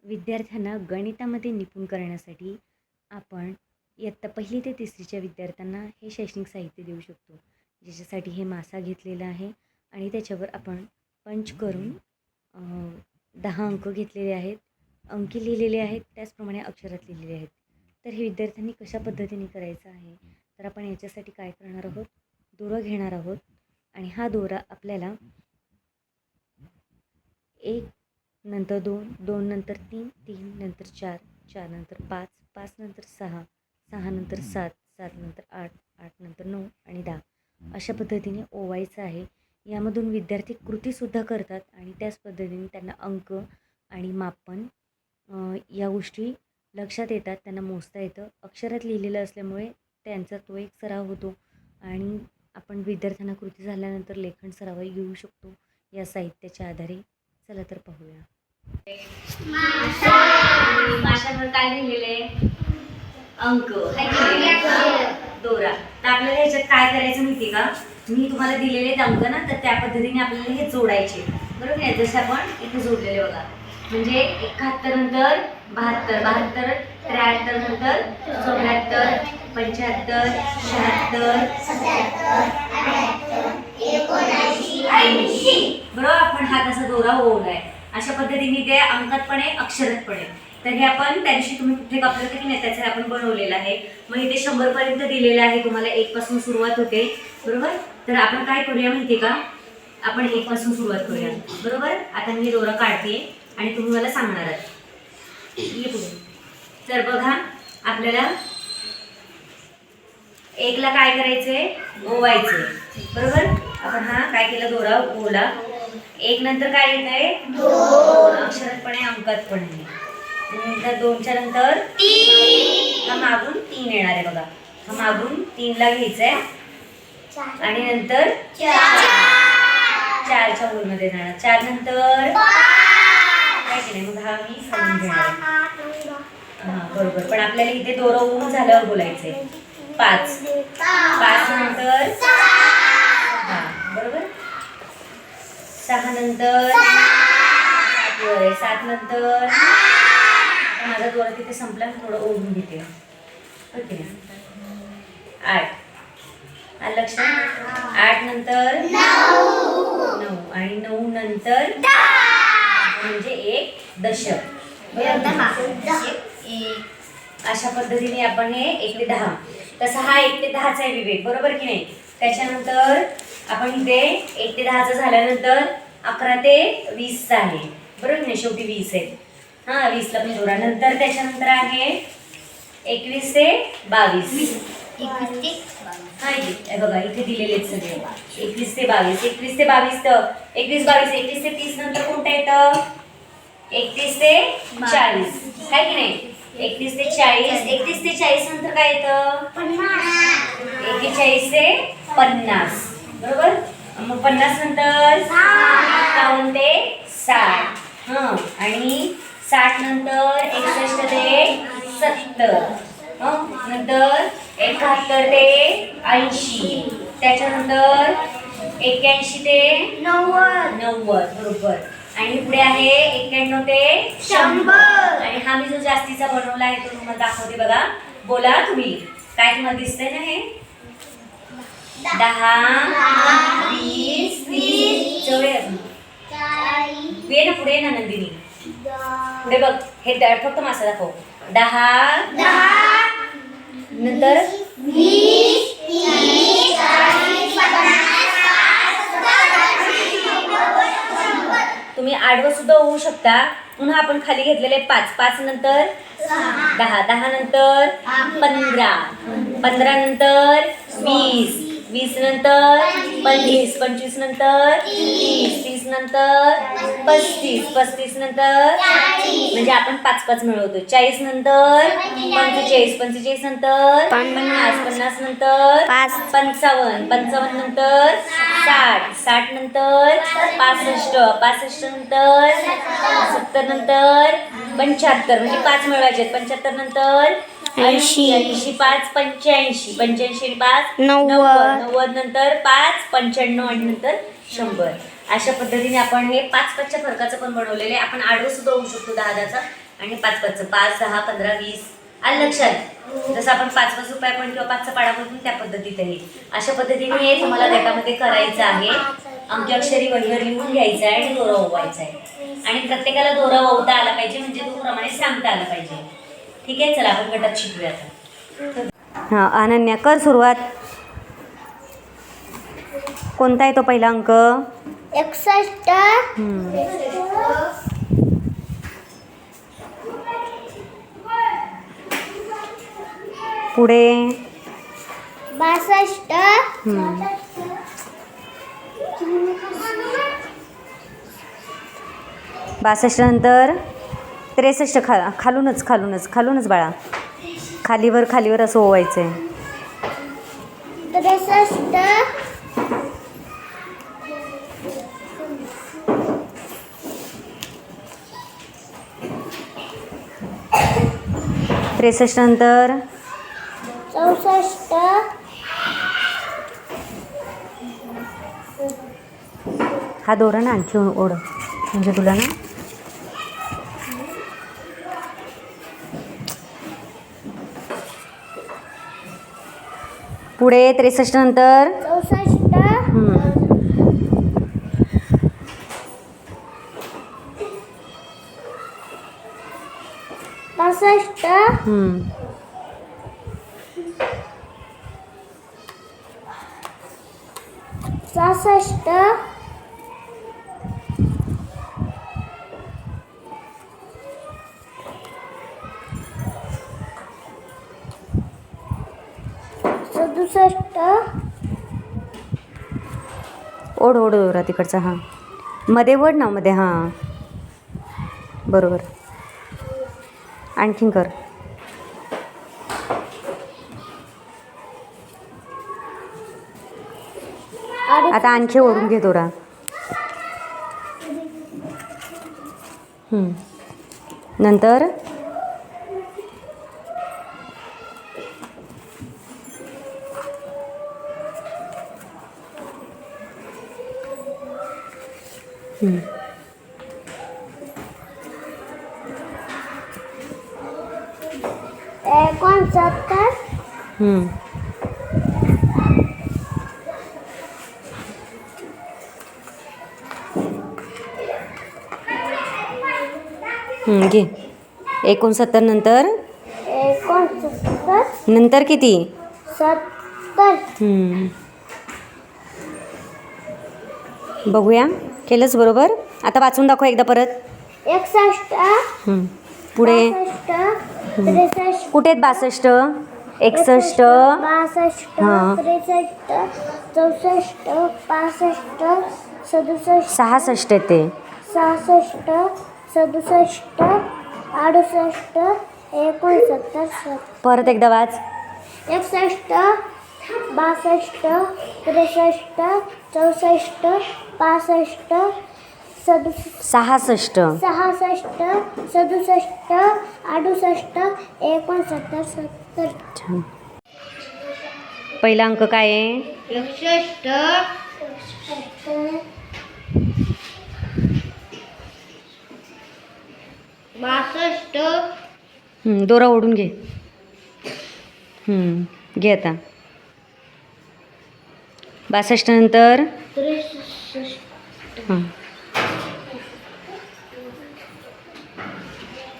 विद्यार्थ्यांना गणितामध्ये निपुण करण्यासाठी आपण इयत्ता 1ली ते 3रीच्या विद्यार्थ्यांना हे शैक्षणिक साहित्य देऊ शकतो. ज्याच्यासाठी हे मासा घेतलेला आहे आणि त्याच्यावर आपण पंच करून 10 अंक घेतलेले आहेत, अंकी लिहिलेले आहेत, त्याचप्रमाणे अक्षरात लिहिलेले आहेत. तर हे विद्यार्थ्यांनी कशा पद्धतीने करायचं आहे, तर आपण याच्यासाठी काय करणार आहोत, दोरा घेणार आहोत आणि हा दोरा आपल्याला 1 नंतर 2, 2 नंतर 3, 3 नंतर 4, 4 नंतर 5, 5 नंतर 6, 6 नंतर 7, 7 नंतर 8, 8 नंतर 9 आणि 10 अशा पद्धतीने ओवायचं आहे. यामधून विद्यार्थी कृतीसुद्धा करतात आणि त्याच पद्धतीने त्यांना अंक आणि मापन या गोष्टी लक्षात येतात, त्यांना मोजता येतं. अक्षरात लिहिलेलं असल्यामुळे त्यांचा तो एक सराव होतो आणि आपण विद्यार्थ्यांना कृती झाल्यानंतर लेखन सरावही घेऊ शकतो या साहित्याच्या आधारे. चला तर पाहूया. माशावर काय लिहिलेले अंक दोरा. तर आपल्याला ह्याच्यात काय करायचं माहिती का, मी तुम्हाला दिलेले अंक ना, तर त्या पद्धतीने आपल्याला हे जोडायचे, बरोबर आहे. जसं आपण इथे जोडलेले बघा, म्हणजे 71 नंतर 72, 72 73 नंतर 74, 75, 76, 80 बरोबर. आपण हा तसा दोरा ओढलाय. अशा पद्धतीने ते अंकात पण आहे, अक्षरात पण आहे. तर हे आपण त्या दिवशी तुम्ही कुठे कापलं की नाही त्याचं आपण बनवलेलं आहे. मग इथे 100 पर्यंत दिलेलं आहे तुम्हाला. 1 पासून सुरुवात होते, बरोबर. तर आपण काय करूया माहिती का, आपण 1 पासून सुरुवात करूया, बरोबर. आता मी दोरा काढते आणि तुम्ही मला सांगणार आहात. ये पुढे. तर बघा, आपल्याला 1 ला काय करायचंय, ओवायचंय, बरोबर. आपण हा काय केला, दोरा ओवला. 1 नंतर काय येत आहे, 2 अक्षरात पण आहे, अंकात पण आहे. नंतर 2च्या नंतर 3, हा मागून 3 येणार आहे बघा. हा मागून 3 ला घ्यायचंय आणि नंतर 4च्या ओळमध्ये जाणार. 4 नंतर काय केलंय, मग हा मी समजून घेणार. हा बरोबर. पण आपल्याला इथे दोरा ओवून झाल्यावर बोलायचंय. 5 नंतर 6, बरोबर. 6 नंतर 7 नंतर माझा दोरा तिथे संपला, थोडं ओढून घेते. ओके. 8 आलं लक्षात. 8 नंतर 9 आणि 9 नंतर 10 म्हणजे 1 दशक. अशा पद्धतीने आपण हे 1 ते 10. तसा हा 1 ते 10चा आहे विवेक, बरोबर की नाही. त्याच्यानंतर आपण इथे 1 ते 10चा झाल्यानंतर 11 ते 20चा आहे, बरोबर की नाही. शेवटी 20 आहे. हा 20 ला पण दोरा. नंतर त्याच्यानंतर आहे 21 ते 22. हा हे बघा इथे दिलेले सगळे 21 ते 22. 21 ते 22 तर 21 22 21 ते 30 नंतर कोणतं येतं, 31 ते 40, काय की नाही. 31 ते 40. 31 ते 40 नंतर काय येतं, 41 ते 50, बरोबर. मग 50 नंतर 51 ते 60. हं आणि 60 नंतर 61 ते 70. नंतर 71 ते 80. त्याच्यानंतर 81 ते 90, बरोबर. आणि पुढे आहे 91 ते 100. आणि हा मी जो जास्तीचा बनवला आहे तो तुम्हाला दाखवते बघा. बोला तुम्ही, काय तुम्हाला दिसतंय ना हे 10 20 30 ना पुढे ना नंदिनी, पुढे बघ. हे फक्त मासा दाखव. 10 नंतर 20 30 40 तुम्ही आडवं सुद्धा होऊ शकता. पुन्हा आपण खाली घेतलेले 5 नंतर 10 नंतर 15 नंतर 20 नंतर 25 नंतर 30 नंतर 35 नंतर म्हणजे आपण 5 मिळवतो. 40 नंतर 45 नंतर 50 नंतर 55 नंतर 60 नंतर 65 नंतर 70 नंतर 75 म्हणजे 5 मिळवायचे. 75 नंतर 80 5 85 85 5 90 नंतर 5 95 आणि नंतर 100. अशा पद्धतीने आपण हे 5 फरकाचं पण बनवलेले. आपण आडवं सुद्धा होऊ शकतो 10-10चा. आणि 5 5 5 10 15 20 आलं लक्षात. जसं आपण 5 रुपये पण किंवा 5चा पाडा म्हणून त्या पद्धतीत आहे. अशा पद्धतीने हे तुम्हाला गटामध्ये करायचं आहे. अंत्याक्षरी वहीवर लिहून घ्यायचं आहे आणि दोरा ओवायचा आहे. आणि प्रत्येकाला दोरा ओवता आला पाहिजे, म्हणजे तो प्रमाणे सांगता आला पाहिजे. ठीक आहे, चला आपण गटात शिकूया आता. हां, अनन्या कर सुरुवात. कोणता आहे तो पहिला अंक? 61. पुढे 62. 62 नंतर 63. खालूनच खालूनच खालूनच बाळा, खालीवर असं ओवायचं आहे. 63. 63 नंतर 64. हा दोरा ना आणखी ओढ, म्हणजे तुला ना पुढे 63 नंतर 64. 65. 66. 67. ओढ दोरा तिकडचा. हां, मध्ये वड ना, मध्ये. हां, बरोबर. आणखीन कर. आता आणखी ओढून घे दोरा. नंतर 69. घे. 69 नंतर 69. नंतर किती? 70. बघूया, केलंच बरोबर. आता वाचून दाखव एकदा परत. 61. पुढे 63. कुठे आहेत? 62, 61, 62. हां. 63. 64. 65. 67. 66 आहे ते. 66. 67. 68. 69. परत एकदा वाच. 61. 62. 63. 64. 65. 66. 66. 67. 68. 69. 70. छान. पहिला अंक काय आहे? 61. 62. दोरा ओढून घे. घे आता. 62 नंतर 63. हां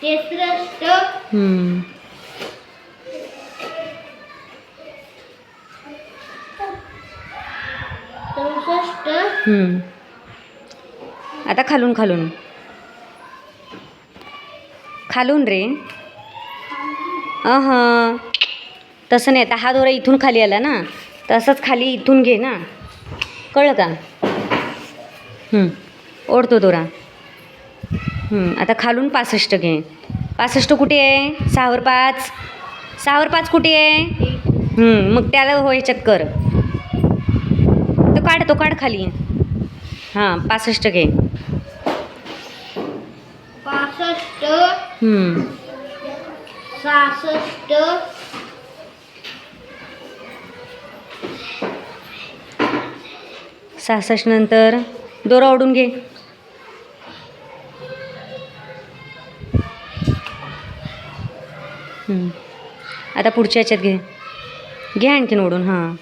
64. आता खालून रे. तसं नाही. आता हा दोरा इथून खाली आला ना, तसंच खाली इथून घे ना, कळलं का? ओढतो दोरा. आता खालून 65 घे. 65 कुठे आहे? 6 वर 5. 6 वर 5 कुठे आहे? मग त्याला ह्याच्यात कर. तो काढ खाली. 65 घे. 65. 66. 66 नंतर दोरा ओढून घे. आता पुढच्या याच्यात घे. घे आणखीन ओढून. हां.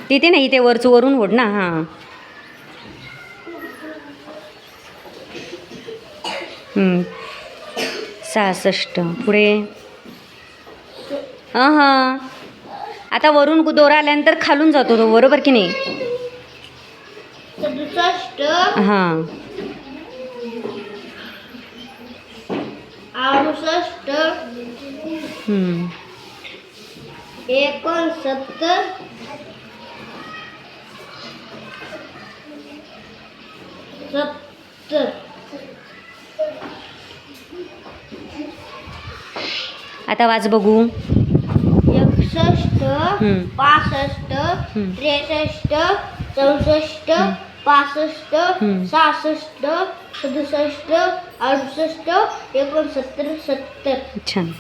तिथे नाही, इथे वरचं वरून ओढ ना. हां. 66. पुढे. हां. आता वरून दोरा आल्यानंतर खालून जातो तो, बरोबर की नाही? 67 हां. 68 69 70 आता वाच बघू. 61 हम्म. 65 63 64 65 हम्म. 66 67 68 69 70 छान.